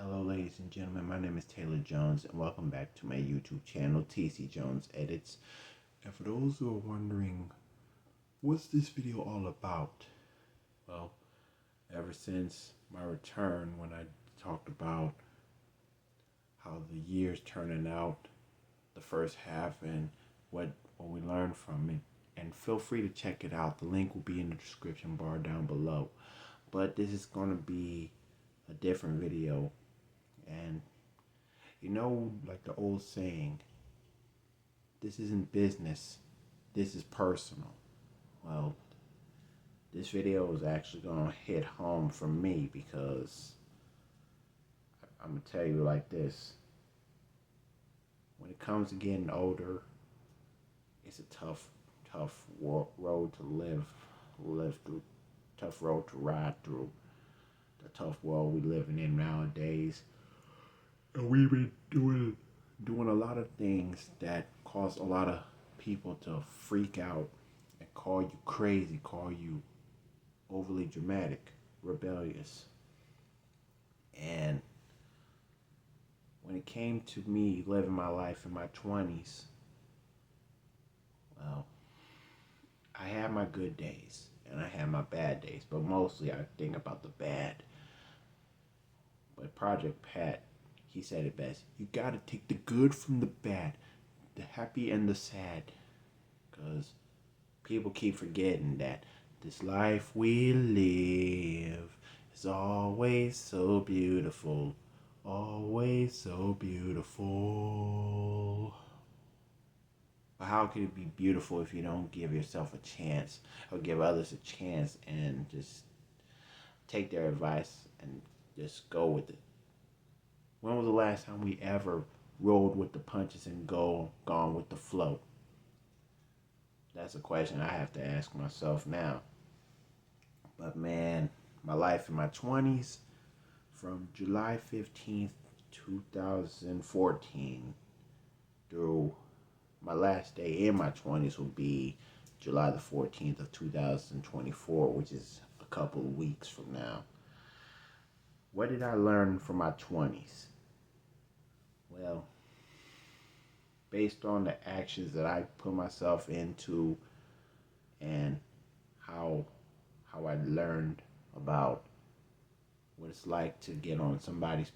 Hello, ladies and gentlemen. My name is Taylor Jones, and welcome back to my YouTube channel, TC Jones Edits. And for those who are wondering, what's this video all about? Well, ever since my return, when I talked about how the year's turning out, the first half, and what we learned from it, and feel free to check it out. The link will be in the description bar down below. But this is going to be a different video. And like the old saying, this isn't business, this is personal. Well, this video is actually gonna hit home for me because I'm gonna tell you like this. When it comes to getting older, it's a tough road to live through, tough road to ride through. The tough world we living in nowadays. And we've been doing a lot of things that cause a lot of people to freak out and call you crazy, call you overly dramatic, rebellious. And when it came to me living my life in my 20s, well, I had my good days and I had my bad days, but mostly I think about the bad. But Project Pat, he said it best. You gotta take the good from the bad, the happy and the sad. Because people keep forgetting that this life we live is always so beautiful. Always so beautiful. But how could it be beautiful if you don't give yourself a chance or give others a chance and just take their advice and just go with it? When was the last time we ever rolled with the punches and gone with the flow? That's a question I have to ask myself now. But man, my life in my 20s, from July 15th, 2014, through my last day in my 20s will be July the 14th of 2024, which is a couple of weeks from now. What did I learn from my 20s? Well, based on the actions that I put myself into and how I learned about what it's like to get on somebody's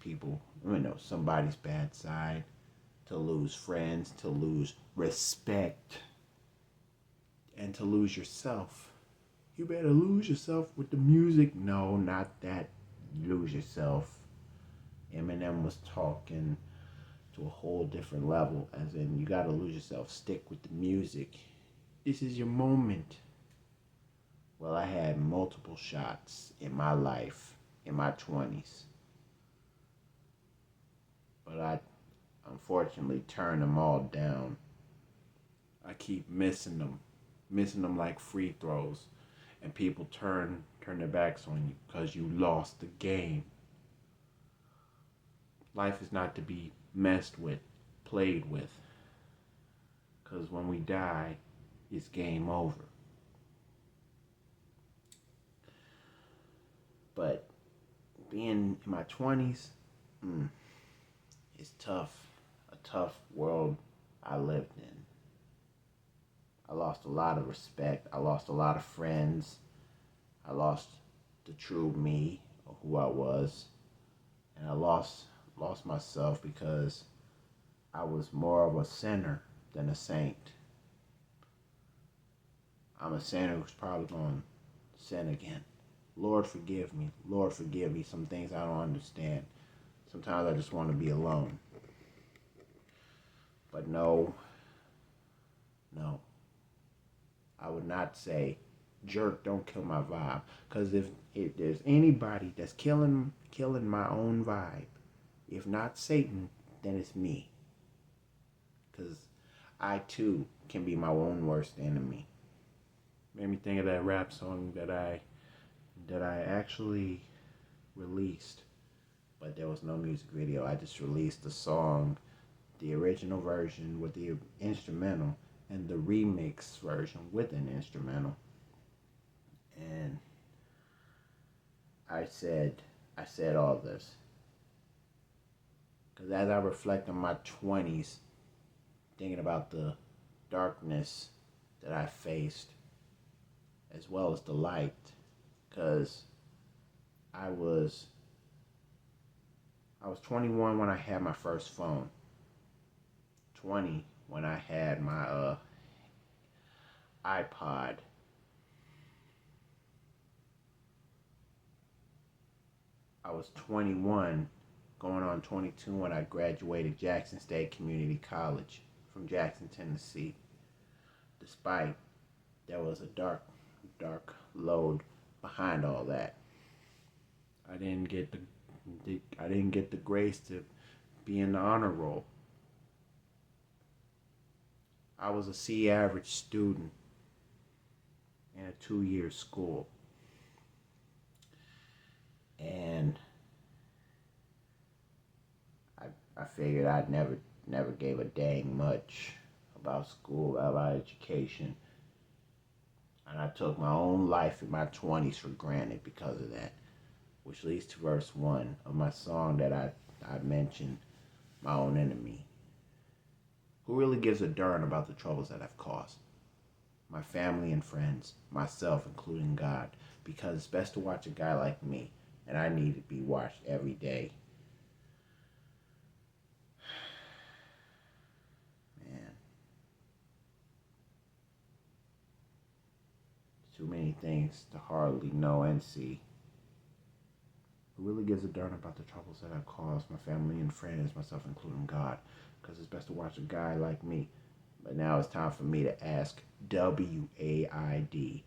bad side, to lose friends, to lose respect, and to lose yourself. You better lose yourself with the music. No, not that. Lose yourself. Eminem was talking to a whole different level, as in you gotta lose yourself, stick with the music. This is your moment. Well, I had multiple shots in my life in my 20s, but I unfortunately turned them all down. I keep missing them like free throws, and people turn their backs on you because you lost the game. Life is not to be messed with, played with, because when we die, it's game over. But being in my 20s, it's tough. A tough world I lived in. I lost a lot of respect. I lost a lot of friends. I lost the true me of who I was. And I lost myself because I was more of a sinner than a saint. I'm a sinner who's probably going to sin again. Lord forgive me. Lord forgive me. Some things I don't understand. Sometimes I just want to be alone. But no. I would not say, jerk, don't kill my vibe. Because if there's anybody that's killing my own vibe, if not Satan, then it's me. Because I too can be my own worst enemy. Made me think of that rap song that I actually released, but there was no music video. I just released the song, the original version with the instrumental, and the remix version with an instrumental. And I said all this. Because as I reflect on my 20s, thinking about the darkness that I faced, as well as the light, because I was I was 21 when I had my first phone. 20 when I had my iPod. I was 21 going on 22 when I graduated Jackson State Community College from Jackson, Tennessee. Despite there was a dark load behind all that. I didn't get the grace to be in the honor roll. I was a C average student in a 2-year school. And I figured I'd never gave a dang much about school, about education. And I took my own life in my 20s for granted because of that. Which leads to verse 1 of my song that I mentioned, My Own Enemy. Who really gives a darn about the troubles that I've caused? My family and friends, myself, including God, because it's best to watch a guy like me, and I need to be watched every day. Man. Too many things to hardly know and see. Who really gives a darn about the troubles that I've caused? My family and friends, myself, including God, because it's best to watch a guy like me. But now it's time for me to ask WAID,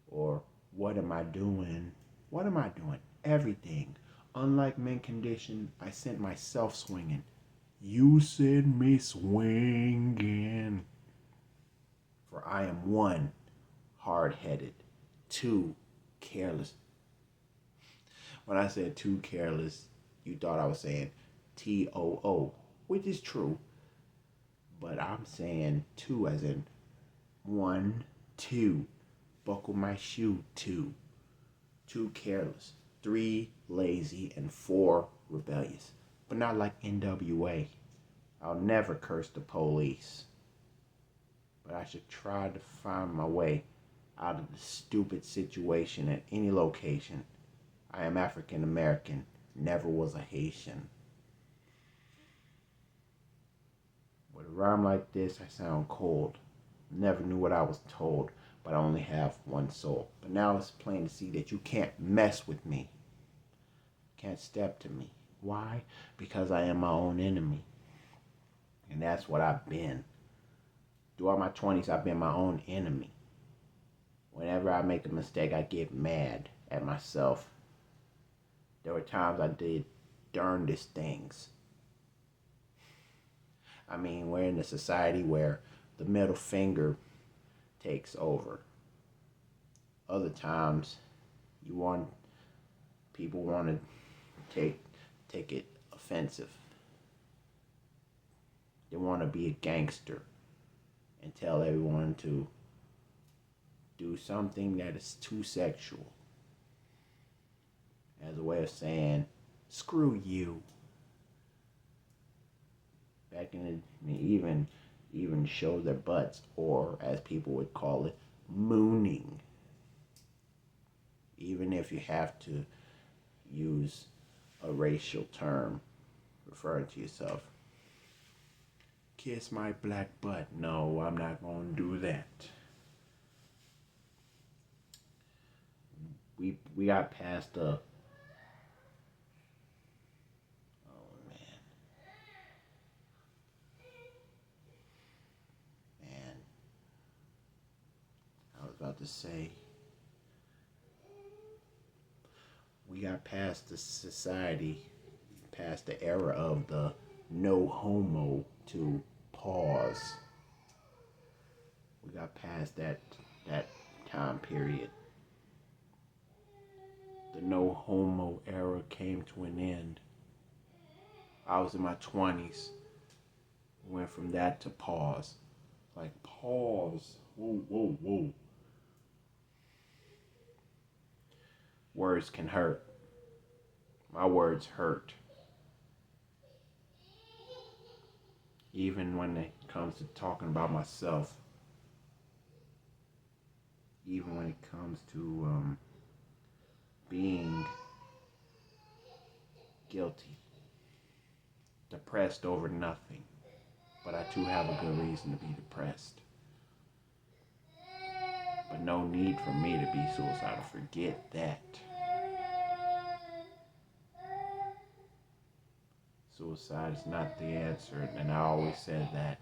or what am I doing? What am I doing? Everything. Unlike mint condition, I sent myself swinging. You sent me swinging. For I am 1, hard-headed, 2, careless. When I said 2 careless, you thought I was saying TOO, which is true. But I'm saying 2 as in 1, 2. Buckle my shoe, 2. 2 careless. 3 lazy. And 4 rebellious. But not like NWA. I'll never curse the police. But I should try to find my way out of the stupid situation at any location. I am African American, never was a Haitian. With a rhyme like this, I sound cold. Never knew what I was told, but I only have one soul. But now it's plain to see that you can't mess with me. Can't step to me. Why? Because I am my own enemy. And that's what I've been. Throughout my 20s, I've been my own enemy. Whenever I make a mistake, I get mad at myself. There were times I did darndest things. I mean, we're in a society where the middle finger takes over. Other times, people want to take it offensive. They want to be a gangster and tell everyone to do something that is too sexual, as a way of saying, screw you. Back in the, even show their butts, or as people would call it, mooning. Even if you have to use a racial term referring to yourself. Kiss my black butt. No, I'm not going to do that. We got past the... about to say, we got past the society, past the era of the no homo to pause. We got past that time period. The no homo era came to an end. I was in my 20s. Went from that to pause. Like, pause. Whoa, whoa, whoa. Words can hurt. My words hurt. Even when it comes to talking about myself, even when it comes to being guilty, depressed over nothing. But I too have a good reason to be depressed. But no need for me to be suicidal. Forget that. Suicide is not the answer, and I always said that.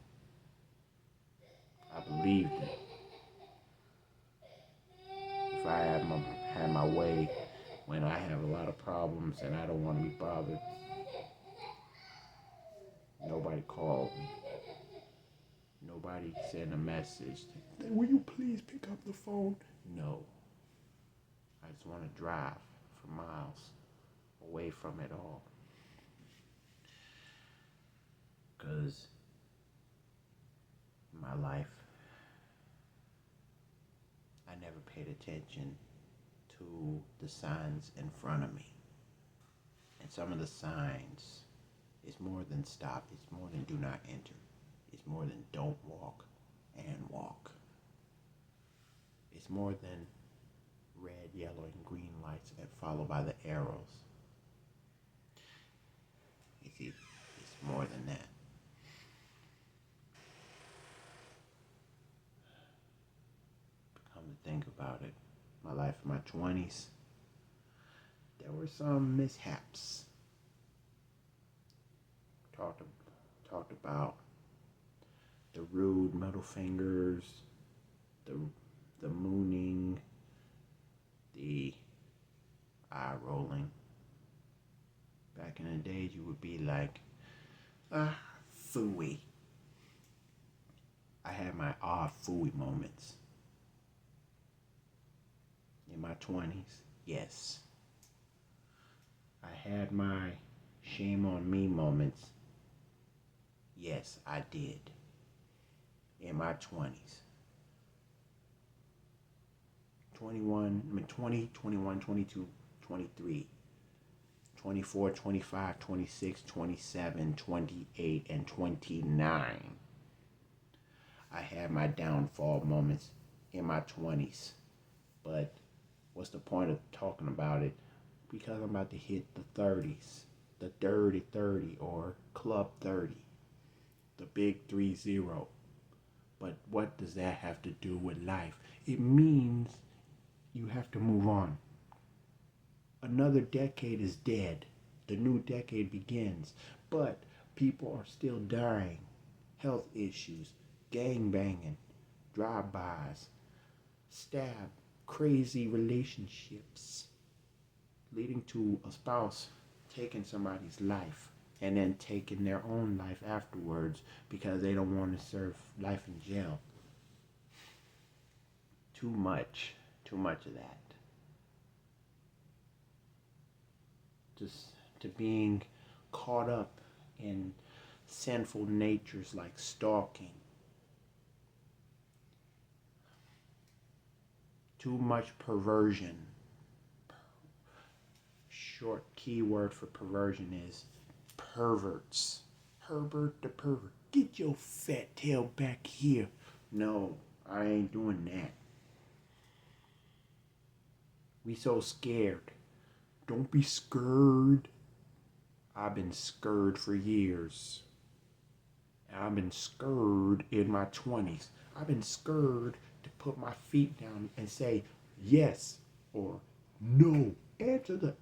I believed it. If I had my way when I have a lot of problems and I don't want to be bothered, nobody called me. Nobody sent a message. Will you please pick up the phone? No. I just want to drive for miles away from it all. Because in my life, I never paid attention to the signs in front of me. And some of the signs is more than stop, it's more than do not enter. It's more than don't walk and walk. It's more than red, yellow, and green lights and followed by the arrows. It's more than that. Come to think about it, my life in my 20s, there were some mishaps. Talked about the rude middle fingers, the mooning, the eye rolling. Back in the days, you would be like, phooey. I had my phooey moments. In my 20s, yes. I had my shame on me moments. Yes, I did. In my 20s. 20, 21, 22, 23, 24, 25, 26, 27, 28, and 29. I had my downfall moments in my 20s. But what's the point of talking about it? Because I'm about to hit the 30s. The dirty 30 or club 30. The big 30. But what does that have to do with life? It means you have to move on. Another decade is dead. The new decade begins. But people are still dying. Health issues, gang banging, drive-bys, stab, crazy relationships, leading to a spouse taking somebody's life and then taking their own life afterwards because they don't want to serve life in jail. Too much of that. Just to being caught up in sinful natures like stalking. Too much perversion. Short keyword for perversion is perverts. Herbert the pervert. Get your fat tail back here. No, I ain't doing that. We so scared. Don't be scared. I've been scared for years. I've been scared in my 20s. I've been scared to put my feet down and say yes or no. Answer the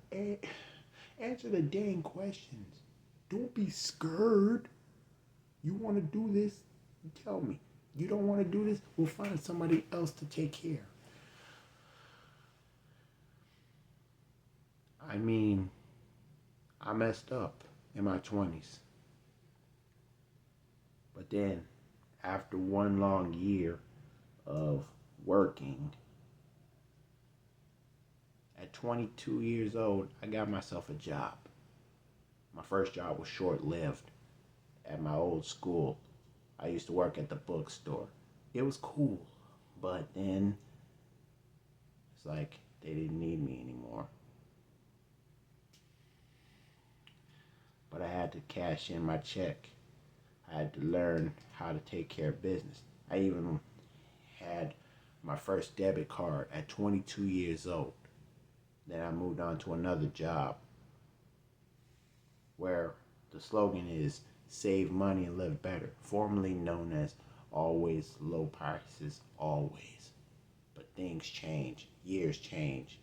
dang questions. Don't be scared. You want to do this? Tell me. You don't want to do this? We'll find somebody else to take care. I mean, I messed up in my 20s. But then, after one long year of working, at 22 years old, I got myself a job. My first job was short-lived at my old school. I used to work at the bookstore. It was cool, but then it's like they didn't need me anymore. But I had to cash in my check. I had to learn how to take care of business. I even had my first debit card at 22 years old. Then I moved on to another job where the slogan is save money and live better, formerly known as always low prices, always. But things change, years change.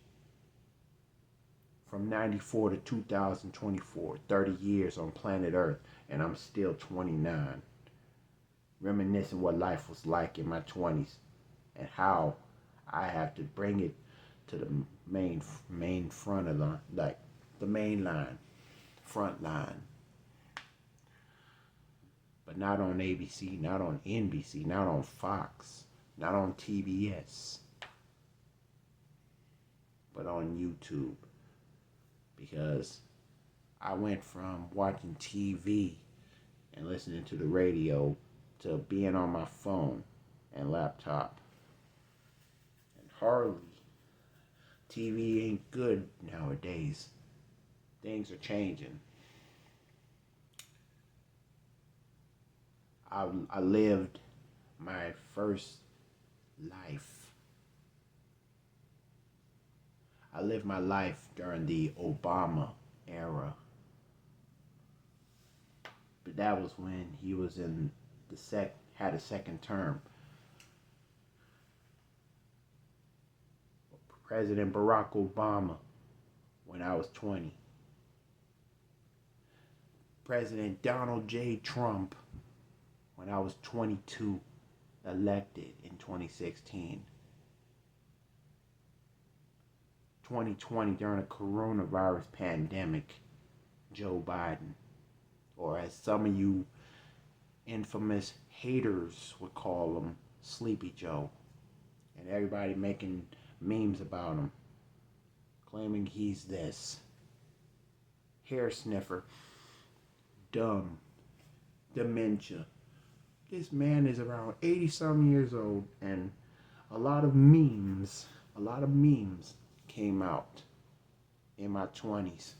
From 94 to 2024, 30 years on planet Earth, and I'm still 29. Reminiscing what life was like in my 20s and how I have to bring it to the main front of the main line, front line. But not on ABC, not on NBC, not on Fox, not on TBS, but on YouTube. Because I went from watching TV and listening to the radio to being on my phone and laptop. And hardly, TV ain't good nowadays. Things are changing. I lived my first life. I lived my life during the Obama era. But that was when he was in had a second term. President Barack Obama when I was 20. President Donald J. Trump when I was 22, elected in 2016. 2020, during the coronavirus pandemic, Joe Biden, or as some of you infamous haters would call him, Sleepy Joe. And everybody making memes about him, claiming he's this hair sniffer, dumb, dementia. This man is around 80-some years old, and a lot of memes came out in my 20s.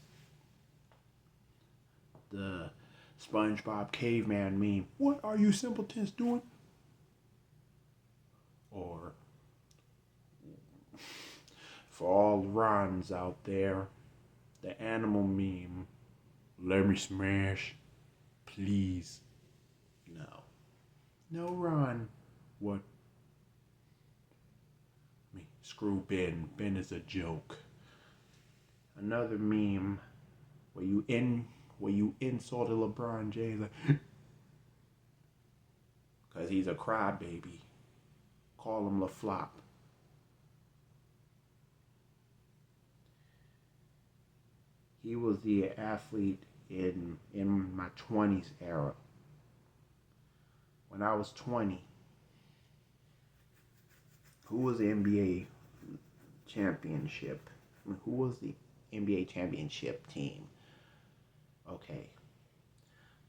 The SpongeBob caveman meme, "What are you simpletons doing?" Or, for all Rons out there, the animal meme, "Let me smash, please." No, Ron. What? Screw Ben. Ben is a joke. Another meme where you insulted LeBron James like, because he's a crybaby. Call him LaFlop. He was the athlete in my 20s era. When I was 20, who was the NBA championship? Who was the NBA championship team? Okay.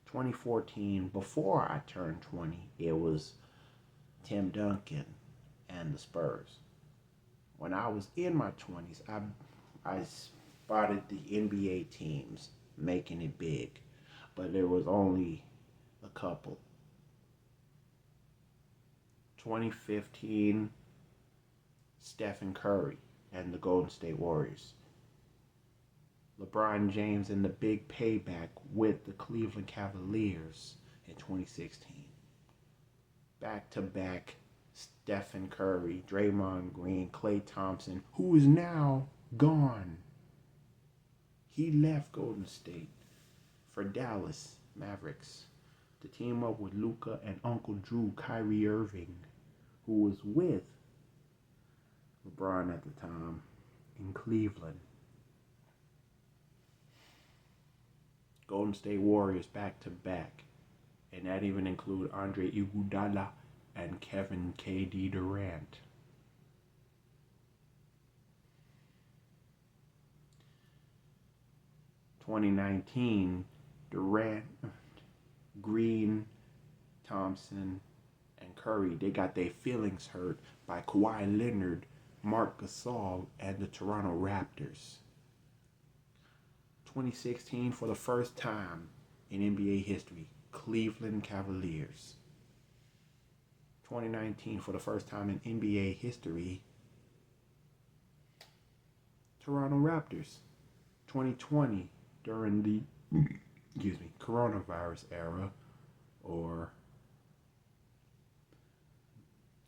2014, before I turned 20, it was Tim Duncan and the Spurs. When I was in my 20s, I spotted the NBA teams making it big, but there was only a couple. 2015, Stephen Curry and the Golden State Warriors. LeBron James and the big payback with the Cleveland Cavaliers in 2016. Back-to-back Stephen Curry, Draymond Green, Klay Thompson, who is now gone. He left Golden State for Dallas Mavericks to team up with Luka and Uncle Drew, Kyrie Irving, who was with LeBron at the time in Cleveland. Golden State Warriors back-to-back, and that even include Andre Iguodala and Kevin K.D. Durant. (2019) Durant, Green, Thompson, and Curry, they got their feelings hurt by Kawhi Leonard, Marc Gasol, and the Toronto Raptors. 2016, for the first time in NBA history, Cleveland Cavaliers. 2019, for the first time in NBA history, Toronto Raptors. 2020, during the coronavirus era, or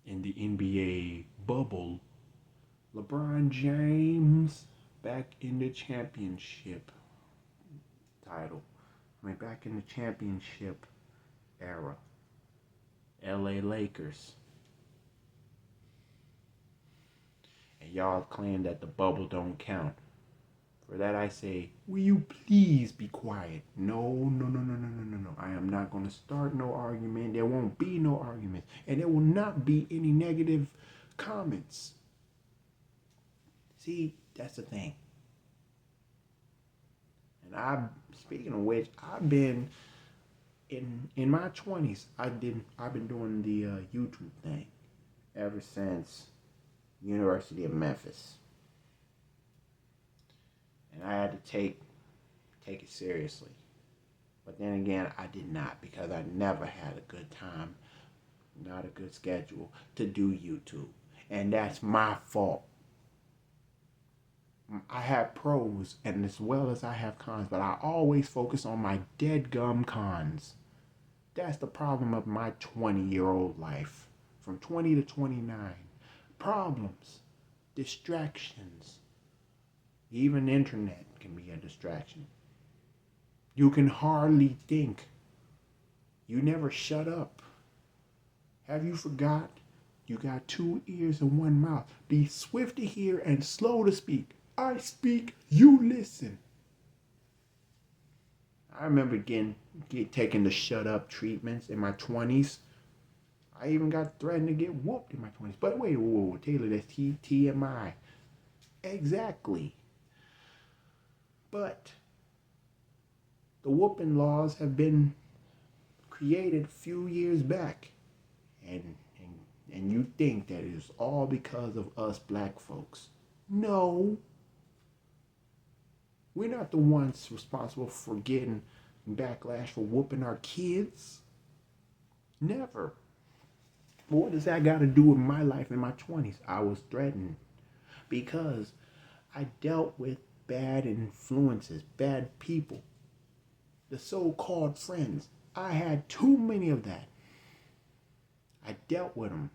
in the NBA bubble, LeBron James back in the championship title. Back in the championship era. LA Lakers. And y'all claim that the bubble don't count. For that I say, will you please be quiet? No. I am not going to start no argument. There won't be no argument. And there will not be any negative comments. See, that's the thing. And speaking of which, I've been in my 20s. I've been doing the YouTube thing ever since University of Memphis. And I had to take it seriously. But then again, I did not, because I never had a good time, not a good schedule to do YouTube. And that's my fault. I have pros and as well as I have cons, but I always focus on my dead gum cons. That's the problem of my 20-year-old life. From 20 to 29. Problems. Distractions. Even internet can be a distraction. You can hardly think. You never shut up. Have you forgot? You got 2 ears and 1 mouth. Be swift to hear and slow to speak. I speak, you listen. I remember taking the shut up treatments in my 20s. I even got threatened to get whooped in my 20s. But wait, whoa, Taylor, that's TMI. Exactly. But the whooping laws have been created a few years back. And you think that it's all because of us black folks. No. We're not the ones responsible for getting backlash for whooping our kids. Never. But what does that got to do with my life in my 20s? I was threatened because I dealt with bad influences, bad people, the so-called friends. I had too many of that. I dealt with them.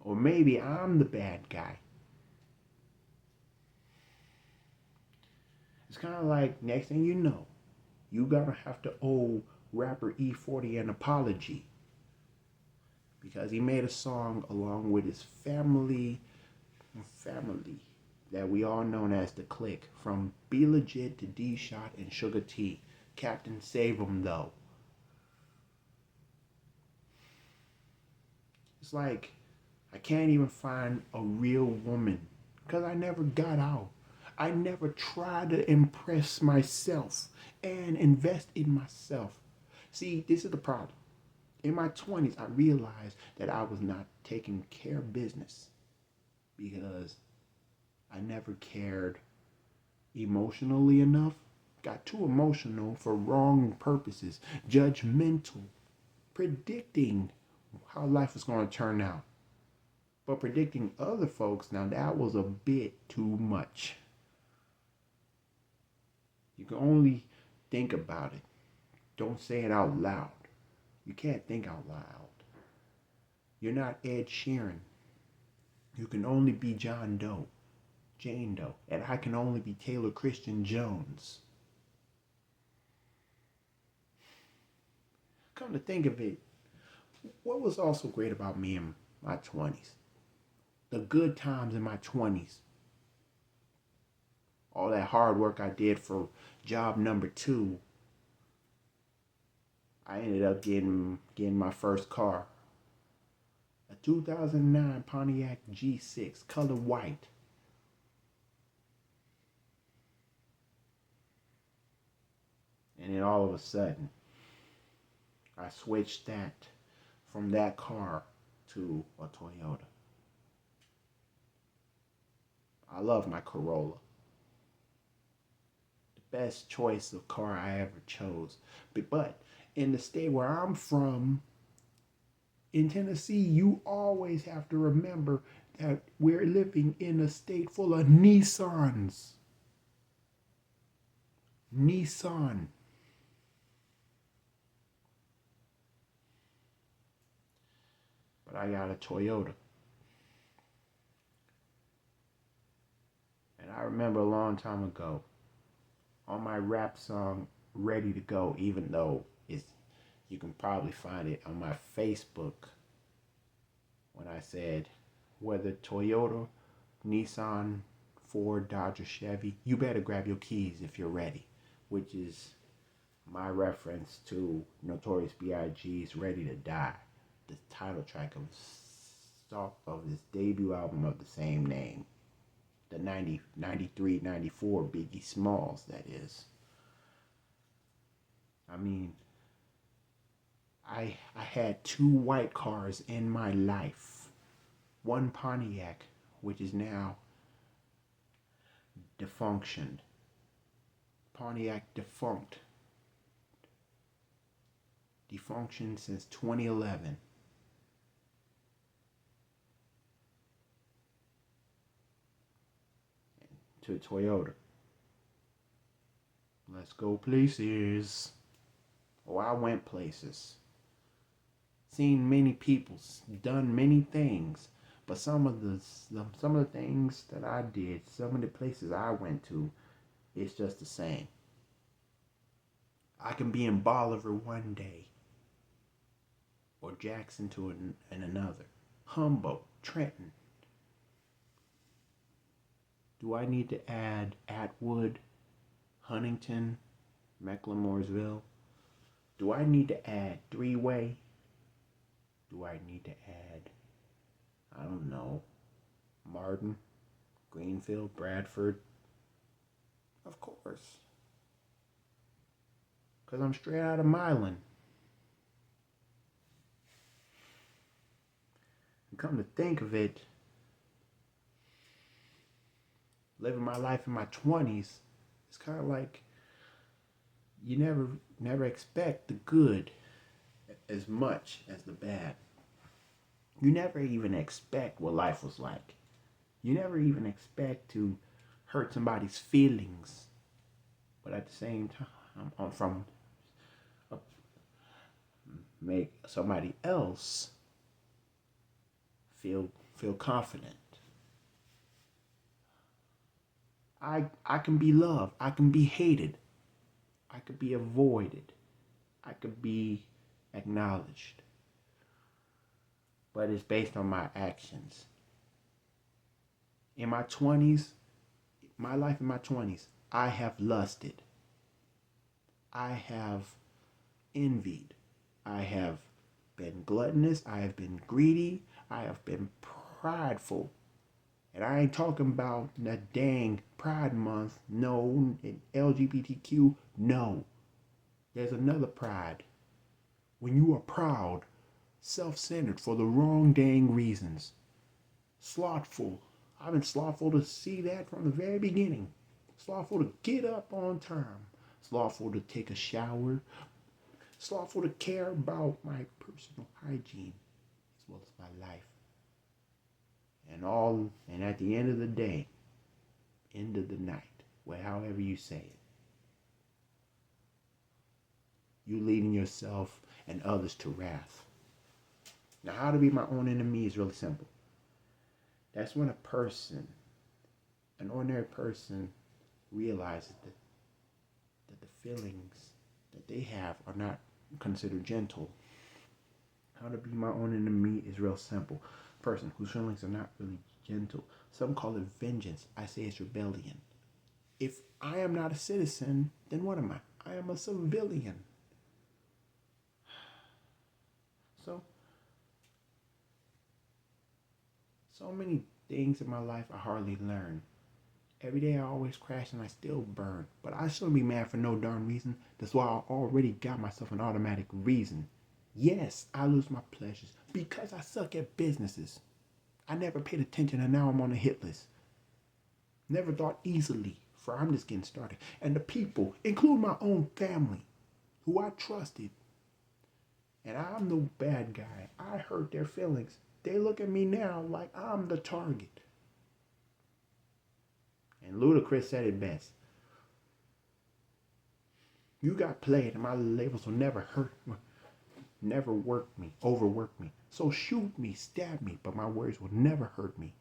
Or maybe I'm the bad guy. It's kind of like, next thing you know, you gonna have to owe rapper E40 an apology. Because he made a song along with his family that we all known as the Clique. From Be Legit to D-Shot and Sugar T. Captain Save 'em though. It's like, I can't even find a real woman. Because I never got out. I never tried to impress myself and invest in myself. See, this is the problem. In my 20s, I realized that I was not taking care of business because I never cared emotionally enough. Got too emotional for wrong purposes. Judgmental. Predicting how life was going to turn out. But predicting other folks, now that was a bit too much. You can only think about it. Don't say it out loud. You can't think out loud. You're not Ed Sheeran. You can only be John Doe, Jane Doe, and I can only be Taylor Christian Jones. Come to think of it, what was also great about me in my 20s? The good times in my 20s. All that hard work I did for job number 2. I ended up getting my first car. A 2009 Pontiac G6, color white. And then all of a sudden, I switched from that car to a Toyota. I love my Corolla. The best choice of car I ever chose. But In the state where I'm from, in Tennessee, you always have to remember that we're living in a state full of Nissans. Nissan. But I got a Toyota. And I remember a long time ago on my rap song Ready to Go, even though it's you can probably find it on my Facebook when I said whether Toyota, Nissan, Ford, Dodge, or Chevy, you better grab your keys if you're ready, which is my reference to Notorious B.I.G.'s Ready to Die, the title track of his debut album of the same name. The 93, 94 Biggie Smalls, that is. I mean, I had two white cars in my life. One Pontiac, which is now defunctioned. Pontiac defunct. Defunctioned since 2011. To Toyota. Let's go places. Oh, I went places. Seen many people, done many things, but some of the things that I did, some of the places I went to, it's just the same. I can be in Bolivar one day, or Jackson in another. Humboldt, Trenton. Do I need to add Atwood, Huntington, Mecklenburgsville? Do I need to add Three-Way? Do I need to add, I don't know, Martin, Greenfield, Bradford? Of course. Because I'm straight out of Milan. And come to think of it, living my life in my 20s, it's kind of like you never expect the good as much as the bad. You never even expect what life was like. You never even expect to hurt somebody's feelings. But at the same time, make somebody else feel confident. I can be loved. I can be hated. I could be avoided. I could be acknowledged. But it's based on my actions. In my 20s, my life in my 20s, I have lusted. I have envied. I have been gluttonous. I have been greedy. I have been prideful. And I ain't talking about that dang Pride Month. No. LGBTQ. No. There's another pride. When you are proud, self-centered for the wrong dang reasons. Slothful. I've been slothful to see that from the very beginning. Slothful to get up on time. Slothful to take a shower. Slothful to care about my personal hygiene as well as my life. And at the end of the day, end of the night, however you say it, you leading yourself and others to wrath. Now, how to be my own enemy is really simple. That's when an ordinary person, realizes that the feelings that they have are not considered gentle. How to be my own enemy is real simple. Person whose feelings are not really gentle. Some call it vengeance. I say it's rebellion. If I am not a citizen, then what am I? I am a civilian. So many things in my life I hardly learn. Every day I always crash and I still burn. But I shouldn't be mad for no darn reason. That's why I already got myself an automatic reason. Yes, I lose my pleasures because I suck at businesses. I never paid attention and now I'm on the hit list. Never thought easily, I'm just getting started. And the people, including my own family, who I trusted, And I'm the bad guy. I hurt their feelings. They look at me now like I'm the target. And Ludacris said it best. You got played and my labels will never hurt me, never overwork me. So shoot me, stab me, but my words will never hurt me.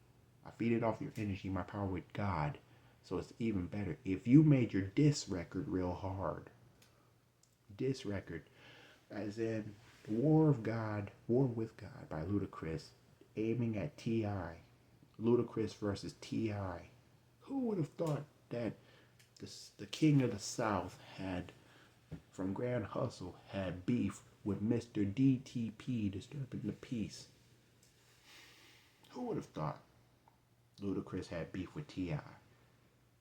I feed it off your energy, my power with God. So it's even better if you made your diss record real hard. Diss record, as in War with God by Ludacris, aiming at T.I. Ludacris versus T.I. Who would have thought that the king of the South from Grand Hustle, had beef with Mr. DTP, Disturbing the Peace? Who would have thought Ludacris had beef with T.I.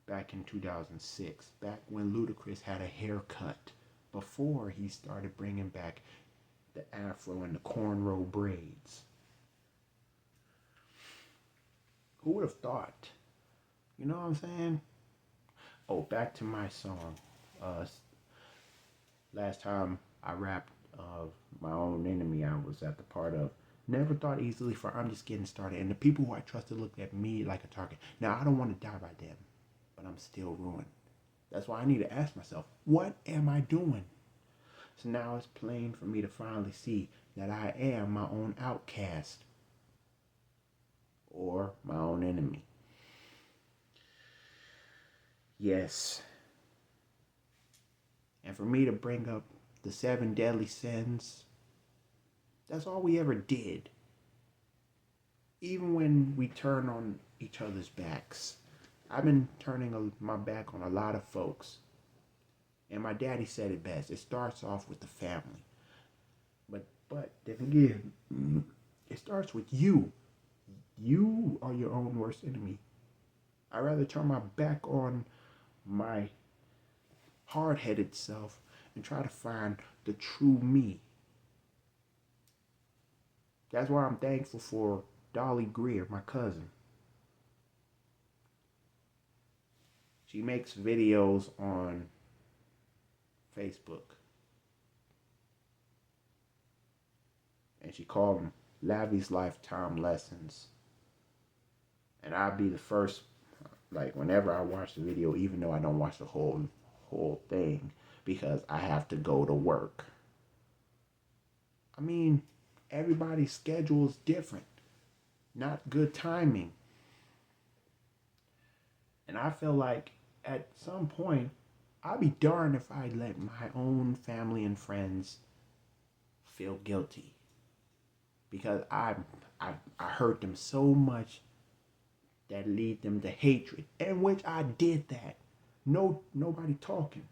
back in 2006, back when Ludacris had a haircut, before he started bringing back the afro and the cornrow braids? Who would have thought? You know what I'm saying? Oh, back to my song. Last time I rapped My Own Enemy, I was at the part of never thought easily, for I'm just getting started. And the people who I trusted looked at me like a target. Now, I don't want to die by them, but I'm still ruined. That's why I need to ask myself, what am I doing? So now it's plain for me to finally see that I am my own outcast, or my own enemy. Yes. And for me to bring up the 7 deadly sins, that's all we ever did. Even when we turn on each other's backs. I've been turning my back on a lot of folks. And my daddy said it best. It starts off with the family. But then again, it starts with you. You are your own worst enemy. I'd rather turn my back on my hard-headed self and try to find the true me. That's why I'm thankful for Dolly Greer, my cousin. She makes videos on Facebook. And she called them Lavi's Lifetime Lessons. And I'll be the first, like, whenever I watch the video, even though I don't watch the whole thing, because I have to go to work. I mean, everybody's schedule is different. Not good timing. And I feel like at some point, I'd be darned if I let my own family and friends feel guilty. Because I hurt them so much that lead them to hatred. And which I did that. Nobody talking.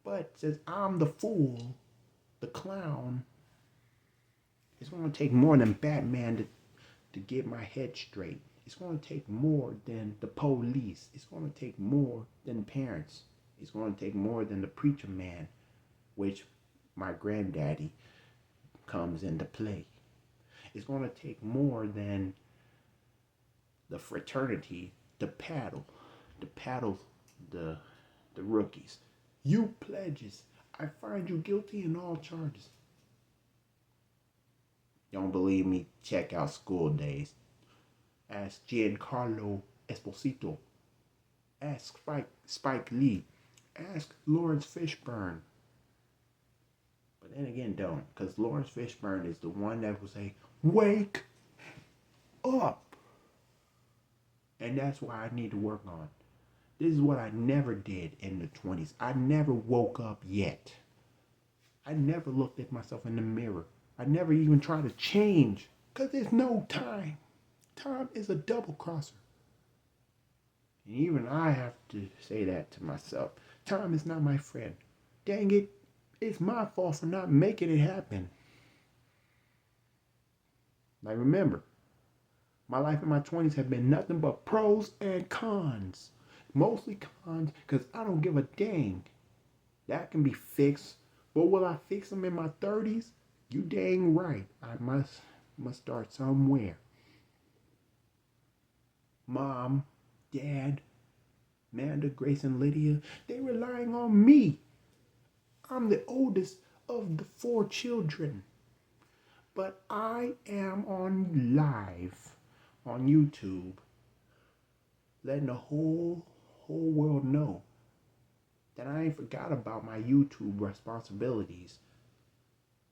But since I'm the fool, the clown, it's going to take more than Batman to get my head straight. It's going to take more than the police. It's going to take more than parents. It's going to take more than the preacher man, which my granddaddy comes into play. It's going to take more than the fraternity to paddle the rookies. You pledges, I find you guilty in all charges. Don't believe me? Check out School Days. Ask Giancarlo Esposito. Ask Spike Lee. Ask Lawrence Fishburne. But then again, don't. Because Lawrence Fishburne is the one that will say, wake up. And that's why I need to work on. This is what I never did in the 20s. I never woke up yet. I never looked at myself in the mirror. I never even tried to change. Because there's no time. Time is a double crosser. And even I have to say that to myself. Time is not my friend. Dang it, it's my fault for not making it happen. Like, remember, my life in my 20s have been nothing but pros and cons. Mostly cons, because I don't give a dang. That can be fixed. But will I fix them in my 30s? You dang right. I must start somewhere. Mom, Dad, Amanda, Grace, and Lydia, they relying on me. I'm the oldest of the 4 children. But I am on live on YouTube, letting the whole world know that I ain't forgot about my YouTube responsibilities.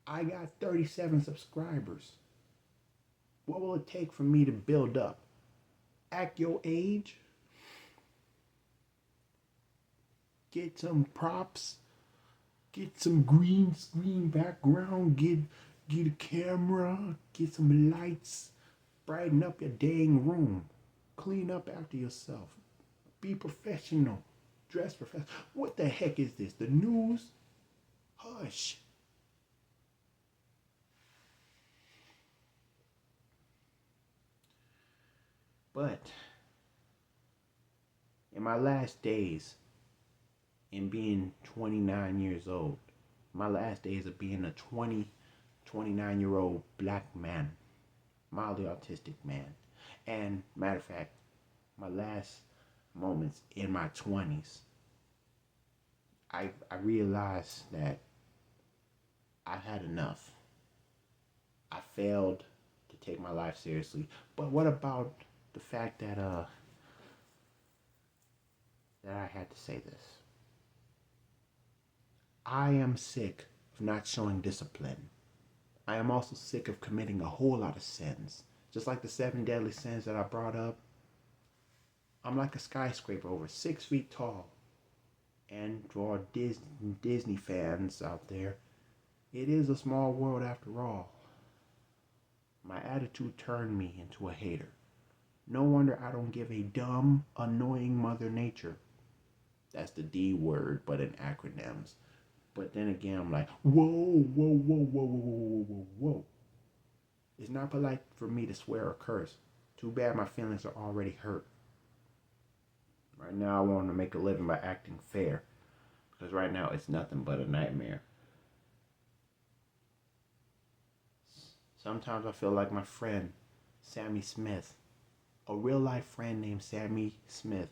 I got 37 subscribers. What will it take for me to build up? Act your age? Get some props? Get some green screen background? Get a camera? Get some lights? Brighten up your dang room. Clean up after yourself. Be professional. Dress professional. What the heck is this? The news? Hush. But in my last days, in being 29 years old, my last days of being a 29-year-old black man, mildly autistic man, and matter of fact, my last moments in my 20s, I realized that I've had enough. I failed to take my life seriously. But what about the fact that I had to say this? I am sick of not showing discipline. I am also sick of committing a whole lot of sins. Just like the 7 deadly sins that I brought up. I'm like a skyscraper over 6 feet tall. And for our Disney fans out there, it is a small world after all. My attitude turned me into a hater. No wonder I don't give a dumb, annoying Mother Nature. That's the D word, but in acronyms. But then again, I'm like, whoa. It's not polite for me to swear or curse. Too bad my feelings are already hurt. Right now, I want to make a living by acting fair. Because right now, it's nothing but a nightmare. Sometimes I feel like my friend, Sammy Smith. A real-life friend named Sammy Smith.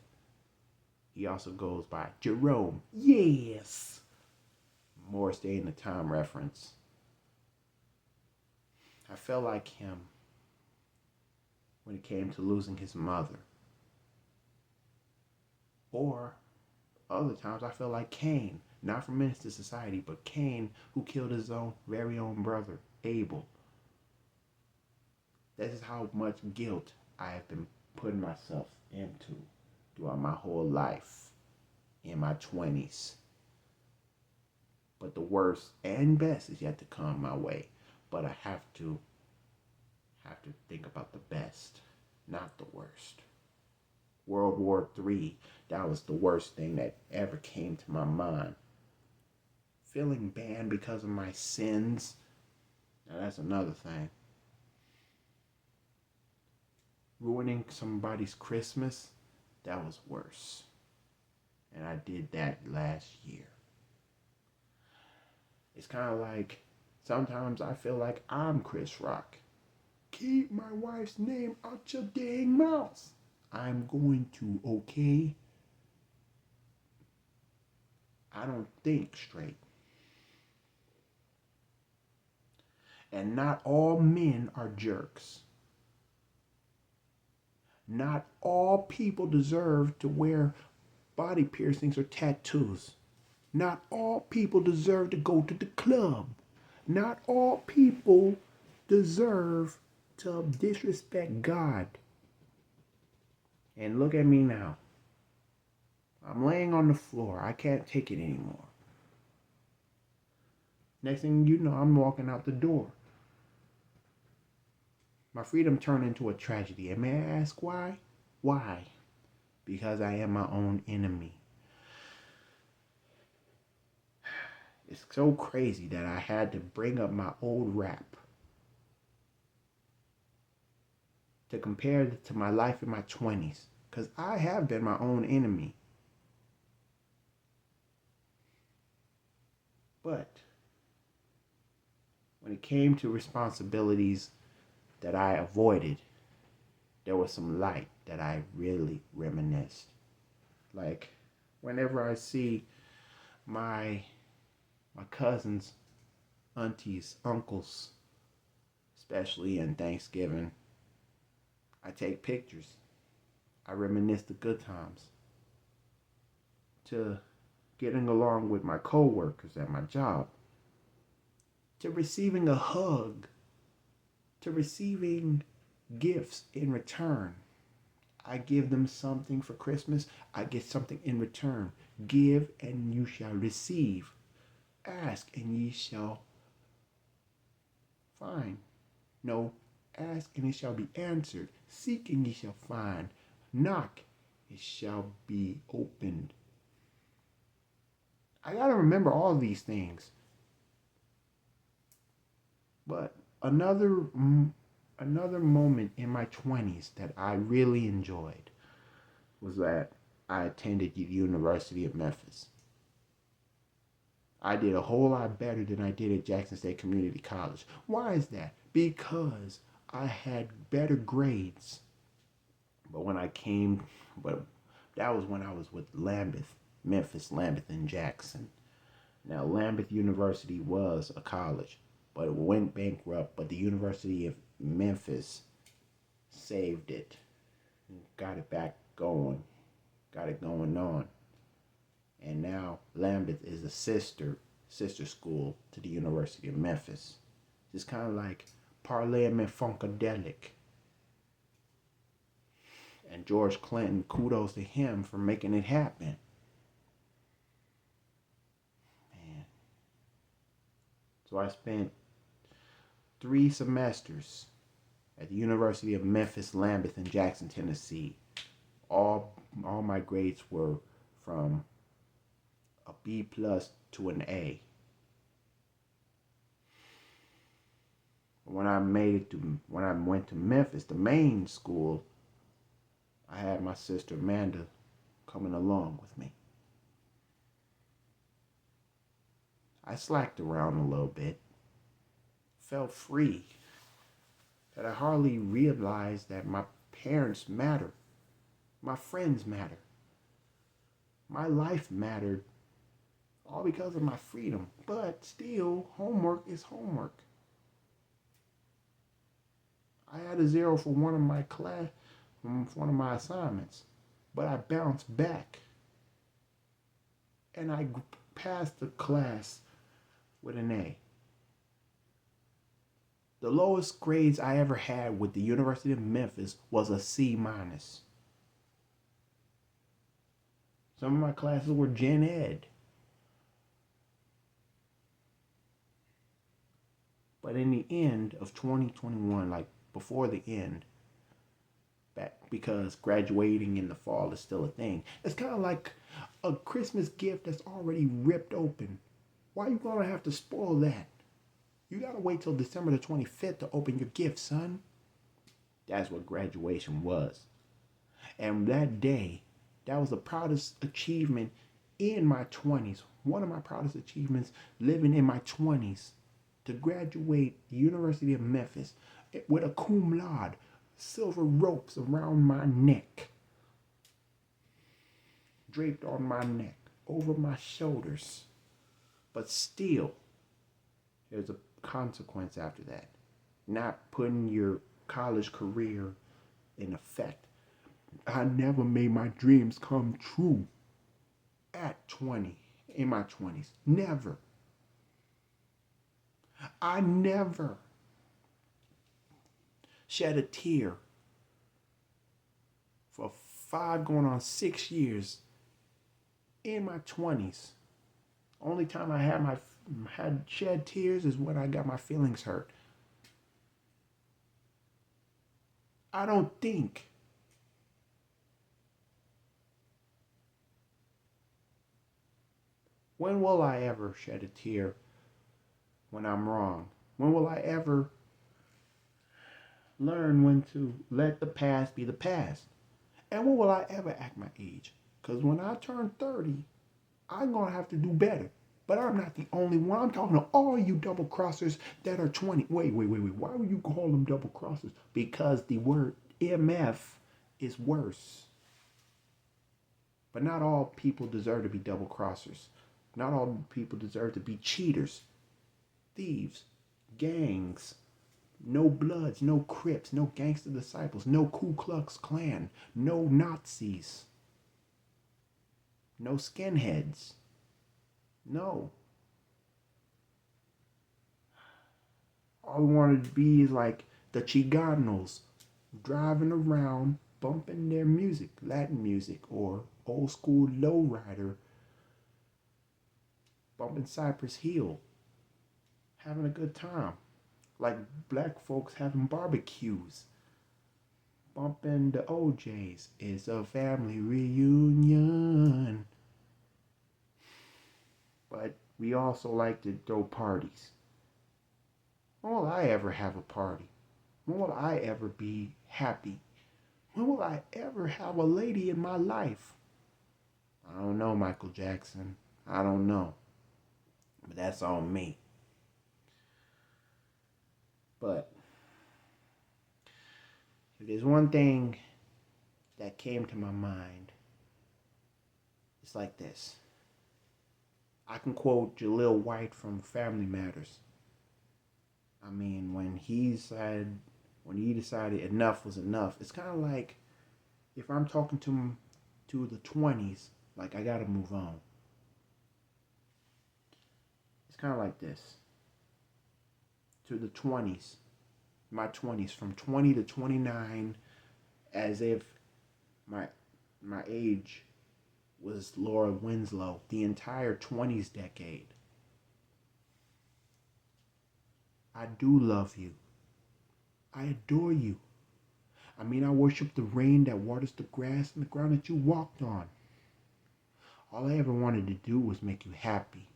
He also goes by Jerome. Yes! More stay in the time reference. I felt like him when it came to losing his mother. Or other times I feel like Cain, not from Menace to Society, but Cain, who killed his very own brother, Abel. This is how much guilt I have been putting myself into throughout my whole life in my 20s. But the worst and best is yet to come my way. But I have to think about the best, not the worst. World War III, that was the worst thing that ever came to my mind. Feeling banned because of my sins, now that's another thing. Ruining somebody's Christmas, that was worse. And I did that last year. It's kind of like, sometimes I feel like I'm Chris Rock. Keep my wife's name out your dang mouth. I'm going to, okay? I don't think straight. And not all men are jerks. Not all people deserve to wear body piercings or tattoos. Not all people deserve to go to the club. Not all people deserve to disrespect God. And look at me now. I'm laying on the floor. I can't take it anymore. Next thing you know, I'm walking out the door. My freedom turned into a tragedy. And may I ask why? Why? Because I am my own enemy. It's so crazy that I had to bring up my old rap to compare it to my life in my 20s. Because I have been my own enemy. But when it came to responsibilities that I avoided, there was some light that I really reminisced. Like, whenever I see my cousins aunties, uncles, especially in Thanksgiving. I take pictures. I reminisce the good times. To getting along with my coworkers at my job. To receiving a hug. To receiving gifts in return. I give them something for Christmas. I get something in return. Give and you shall receive. Ask and ye shall find. No, ask and it shall be answered. Seek and ye shall find. Knock, it shall be opened. I gotta remember all these things. But another moment in my 20s that I really enjoyed was that I attended the University of Memphis. I did a whole lot better than I did at Jackson State Community College. Why is that? Because I had better grades. But that was when I was with Memphis, Lambeth, and Jackson. Now, Lambeth University was a college, but it went bankrupt. But the University of Memphis saved it, got it back going, got it going on. And now Lambeth is a sister school to the University of Memphis. It's kind of like Parliament Funkadelic. And George Clinton, kudos to him for making it happen. Man. So I spent 3 semesters at the University of Memphis, Lambeth, and Jackson, Tennessee. All my grades were from a B plus to an A. When I went to Memphis, the main school, I had my sister Amanda coming along with me. I slacked around a little bit, felt free, that I hardly realized that my parents matter, my friends matter, my life mattered, all because of my freedom. But still, homework is homework. I had a 0 for one of my assignments, but I bounced back and I passed the class with an A. The lowest grades I ever had with the University of Memphis was a C-. Some of my classes were Gen Ed. But in the end of 2021, like before the end, because graduating in the fall is still a thing. It's kind of like a Christmas gift that's already ripped open. Why are you going to have to spoil that? You got to wait till December the 25th to open your gift, son. That's what graduation was. And that day, that was the proudest achievement in my 20s. One of my proudest achievements living in my 20s. To graduate the University of Memphis with a cum laude, silver ropes around my neck, draped on my neck, over my shoulders. But still, there's a consequence after that. Not putting your college career in effect. I never made my dreams come true in my 20s. Never. I never shed a tear for 5 going on 6 years in my 20s. Only time I had shed tears is when I got my feelings hurt. I don't think when will I ever shed a tear when I'm wrong? When will I ever learn when to let the past be the past? And when will I ever act my age? Because when I turn 30, I'm going to have to do better. But I'm not the only one. I'm talking to all you double crossers that are 20. Wait. Why would you call them double crossers? Because the word MF is worse. But not all people deserve to be double crossers. Not all people deserve to be cheaters. thieves, gangs, no Bloods, no Crips, no Gangster Disciples, no Ku Klux Klan, no Nazis, no skinheads. No. All we wanted to be is like the Chiganos driving around, bumping their music, Latin music, or old school lowrider, bumping Cypress Hill, having a good time. Like black folks having barbecues, bumping the OJs. It's a family reunion. But we also like to throw parties. When will I ever have a party? When will I ever be happy? When will I ever have a lady in my life? I don't know, Michael Jackson. I don't know. But that's on me. But if there's one thing that came to my mind, it's like this. I can quote Jaleel White from Family Matters. I mean, when he decided enough was enough, it's kind of like if I'm talking to the 20s, like I gotta move on. It's kind of like this. To the 20s, my 20s, from 20 to 29, as if my age was Laura Winslow, the entire 20s decade. I do love you. I adore you. I mean, I worship the rain that waters the grass and the ground that you walked on. All I ever wanted to do was make you happy.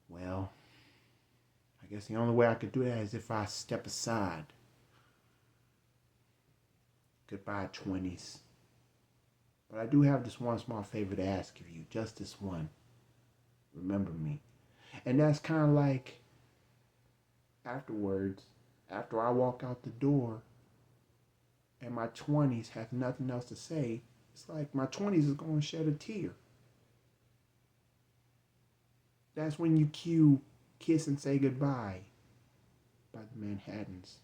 Well, I guess the only way I could do that is if I step aside. Goodbye, 20s. But I do have this one small favor to ask of you. Just this one. Remember me. And that's kind of like afterwards, after I walk out the door and my 20s have nothing else to say, it's like my 20s is going to shed a tear. That's when you cue Kiss and Say Goodbye by the Manhattans.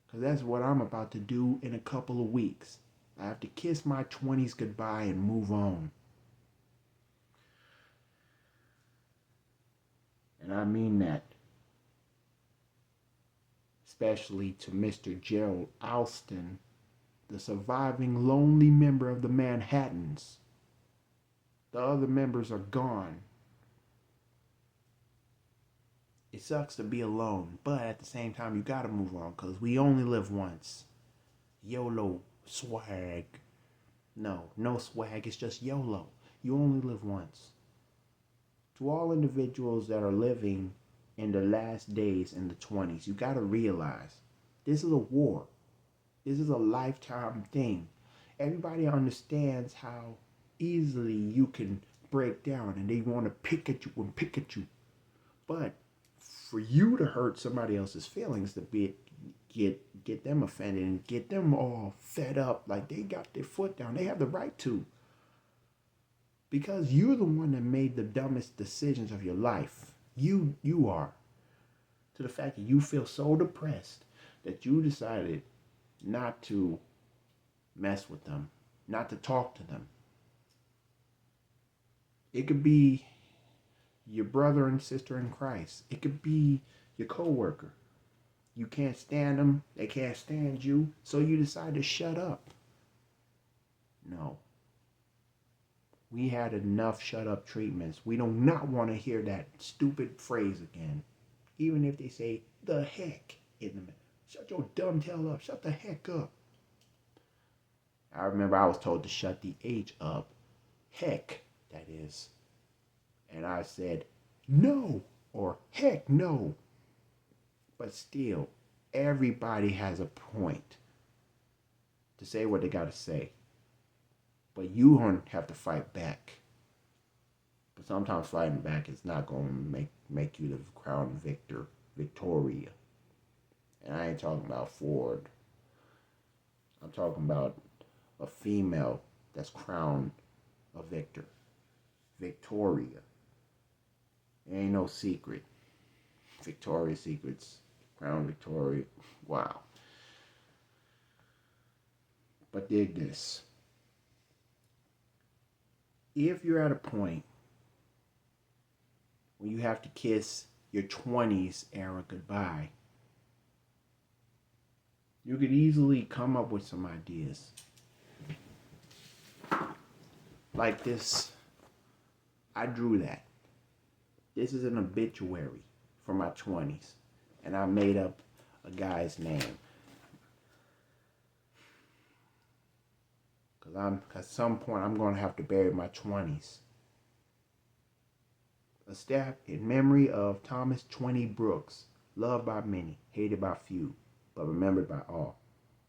Because that's what I'm about to do in a couple of weeks. I have to kiss my 20s goodbye and move on. And I mean that. Especially to Mr. Gerald Alston, the surviving lonely member of the Manhattans. The other members are gone. It sucks to be alone, but at the same time, you gotta move on because we only live once. YOLO swag. No swag, it's just YOLO. You only live once. To all individuals that are living in the last days in the 20s, you gotta realize this is a war. This is a lifetime thing. Everybody understands how easily you can break down and they want to pick at you. But for you to hurt somebody else's feelings, to get them offended and get them all fed up, like they got their foot down, they have the right to. Because you're the one that made the dumbest decisions of your life. You are. To the fact that you feel so depressed that you decided not to mess with them, not to talk to them. It could be your brother and sister in Christ. It could be your coworker. You can't stand them, they can't stand you, so you decide to shut up. No. We had enough shut up treatments. We do not want to hear that stupid phrase again. Even if they say, the heck in the middle. Shut your dumb tail up. Shut the heck up. I remember I was told to shut the H up. Heck, that is. And I said, no, or heck no. But still, everybody has a point to say what they got to say. But you don't have to fight back. But sometimes fighting back is not going to make you the crowned Victoria. And I ain't talking about Ford. I'm talking about a female that's crowned a victor. Victoria. It ain't no secret. Victoria's Secrets, Crown Victoria. Wow. But dig this. If you're at a point where you have to kiss your 20s era goodbye, you could easily come up with some ideas. Like this, I drew that. This is an obituary for my 20s. And I made up a guy's name. Because at some point I'm going to have to bury my 20s. A staff in memory of Thomas 20 Brooks, loved by many, hated by few, but remembered by all.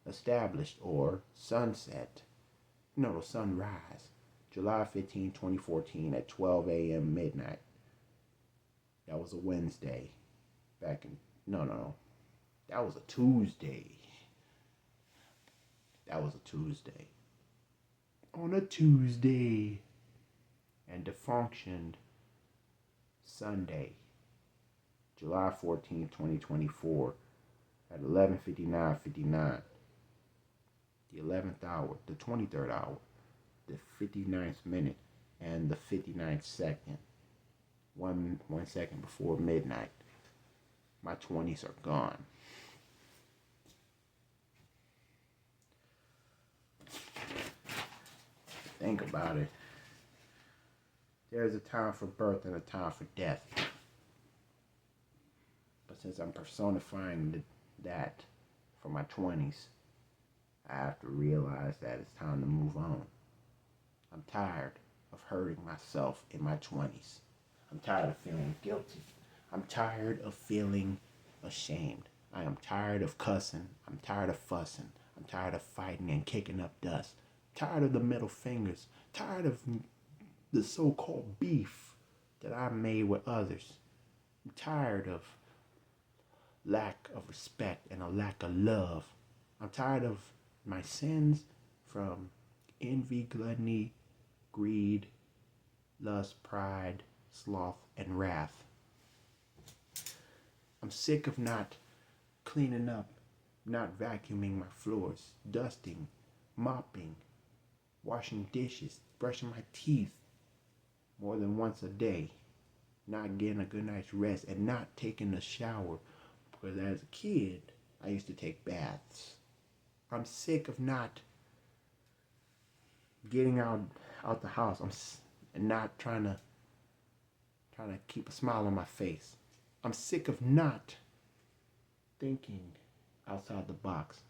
Established, or sunset, sunrise, July 15, 2014 at 12 a.m. midnight. That was a Wednesday. That was a Tuesday. On a Tuesday. And defunctioned Sunday, July 14, 2024 at 11:59:59. The 11th hour, the 23rd hour, the 59th minute, and the 59th second. One second before midnight. My 20s are gone. Think about it. There's a time for birth and a time for death. But since I'm personifying that for my 20s, I have to realize that it's time to move on. I'm tired of hurting myself in my 20s. I'm tired of feeling guilty. I'm tired of feeling ashamed. I am tired of cussing. I'm tired of fussing. I'm tired of fighting and kicking up dust. Tired of the middle fingers. Tired of the so-called beef that I made with others. I'm tired of lack of respect and a lack of love. I'm tired of my sins from envy, gluttony, greed, lust, pride, sloth, and wrath. I'm sick of not cleaning up, not vacuuming my floors, dusting, mopping, washing dishes, brushing my teeth more than once a day, not getting a good night's rest, and not taking a shower, because as a kid, I used to take baths. I'm sick of not getting out the house. And not trying to keep a smile on my face. I'm sick of not thinking outside the box.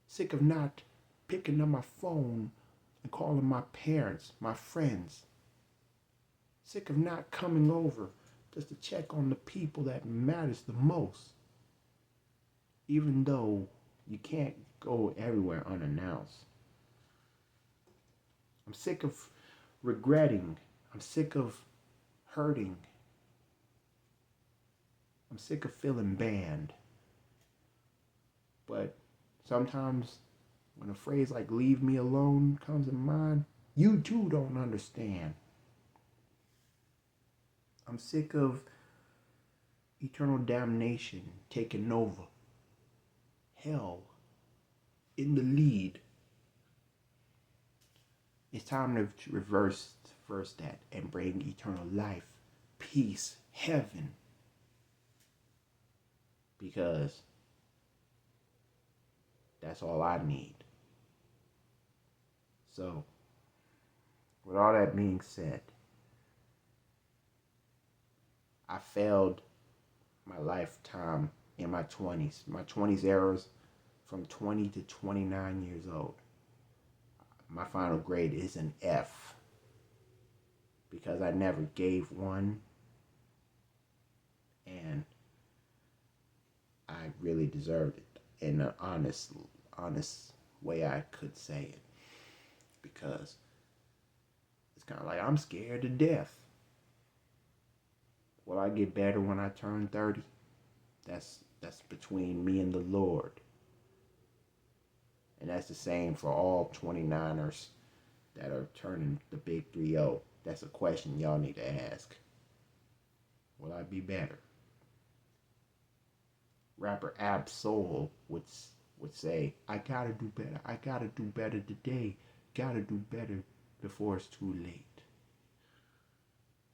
Sick of not picking up my phone and calling my parents, my friends. Sick of not coming over just to check on the people that matters the most. Even though you can't go everywhere unannounced. I'm sick of regretting. I'm sick of hurting. I'm sick of feeling banned. But sometimes when a phrase like "leave me alone" comes in mind, you too don't understand. I'm sick of eternal damnation taking over. Hell in the lead. It's time to reverse that and bring eternal life, peace, heaven. Because that's all I need. So, with all that being said, I failed my lifetime in my 20s. My 20s eras from 20 to 29 years old. My final grade is an F. Because I never gave one. And I really deserved it in an honest way I could say it. Because it's kind of like I'm scared to death. Will I get better when I turn 30? That's between me and the Lord. And that's the same for all 29ers that are turning the big 3-0. That's a question y'all need to ask. Will I be better? Rapper Ab Soul would say, I gotta do better. I gotta do better today. Gotta do better before it's too late.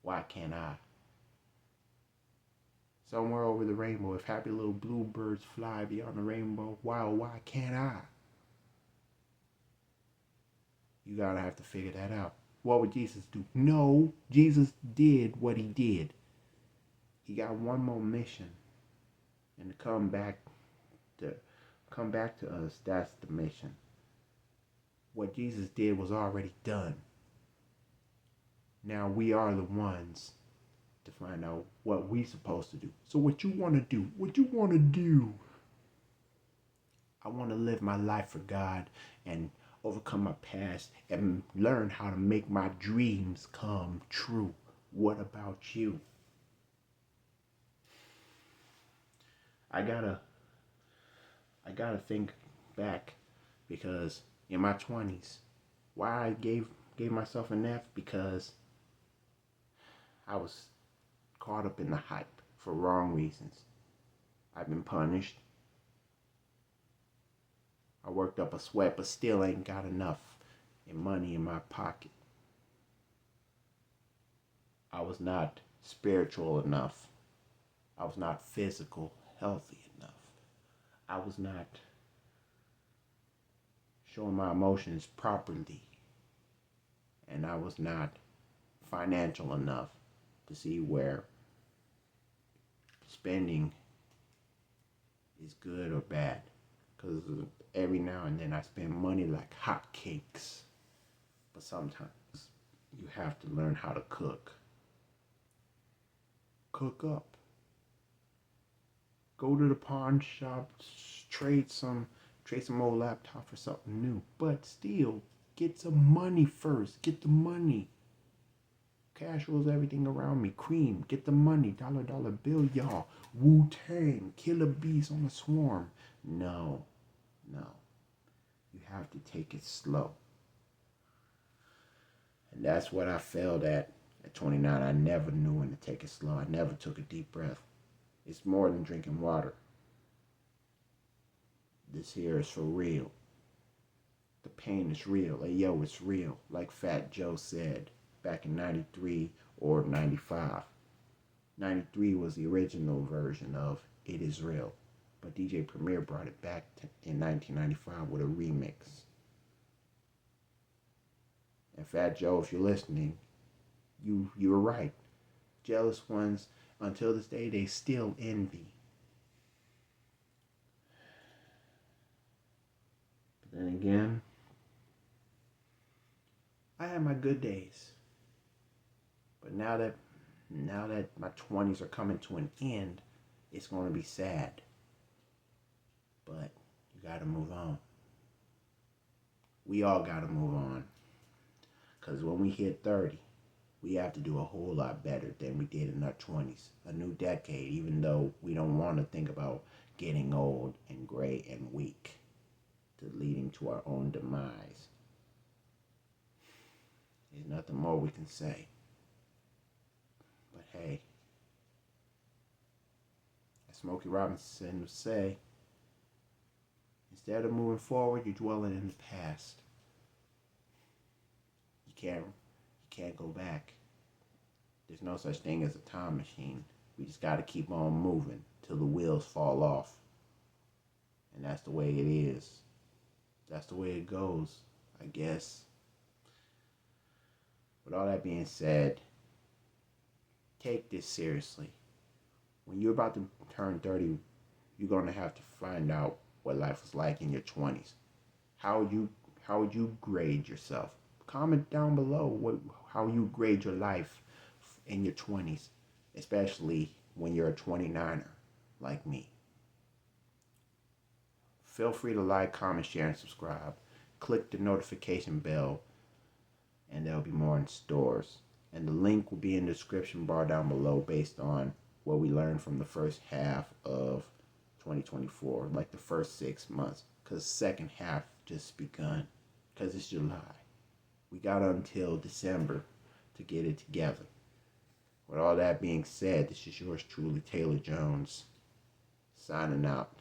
Why can't I? Somewhere over the rainbow, if happy little bluebirds fly beyond the rainbow, why can't I? You gotta have to figure that out. What would Jesus do? No, Jesus did what he did. He got one more mission, and to come back to us. That's the mission. What Jesus did was already done. Now we are the ones to find out what we supposed to do. So what you want to do? What you want to do? I want to live my life for God and overcome my past and learn how to make my dreams come true. What about you? I gotta think back, because in my 20s, why I gave myself an F, because I was caught up in the hype for wrong reasons. I've been punished. I worked up a sweat, but still ain't got enough money in my pocket. I was not spiritual enough. I was not physical healthy enough. I was not showing my emotions properly. And I was not financial enough to see where spending is good or bad. Because every now and then I spend money like hotcakes. But sometimes you have to learn how to cook. Cook up. Go to the pawn shop, trade some old laptop for something new. But still, get some money first. Get the money. Cash rules everything around me. Cream, get the money. Dollar bill, y'all. Wu-Tang, Killer Bees on the Swarm. No. You have to take it slow. And that's what I failed at 29. I never knew when to take it slow. I never took a deep breath. It's more than drinking water. This here is for real. The pain is real. Hey, yo, it's real. Like Fat Joe said back in 93 or 95. 93 was the original version of It Is Real. But DJ Premier brought it back in 1995 with a remix. And Fat Joe, if you're listening, you were right. Jealous ones, until this day, they still envy. But then again, I had my good days. But now that my 20s are coming to an end, it's going to be sad. But you got to move on. We all got to move on. Because when we hit 30, we have to do a whole lot better than we did in our 20s. A new decade, even though we don't want to think about getting old and gray and weak, to leading to our own demise. There's nothing more we can say. But hey, as Smokey Robinson would say, instead of moving forward, you're dwelling in the past. You can't go back. There's no such thing as a time machine. We just got to keep on moving till the wheels fall off. And that's the way it is. That's the way it goes, I guess. With all that being said, take this seriously. When you're about to turn 30, you're going to have to find out what life was like in your 20s. How would you grade yourself? Comment down below how you grade your life in your 20s, especially when you're a 29er like me. Feel free to like, comment, share, and subscribe. Click the notification bell, and there'll be more in stores. And the link will be in the description bar down below based on what we learned from the first half of 2024, like the first 6 months, because second half just begun, because it's July. We got until December to get it together. With all that being said, this is yours truly, Taylor Jones, signing out.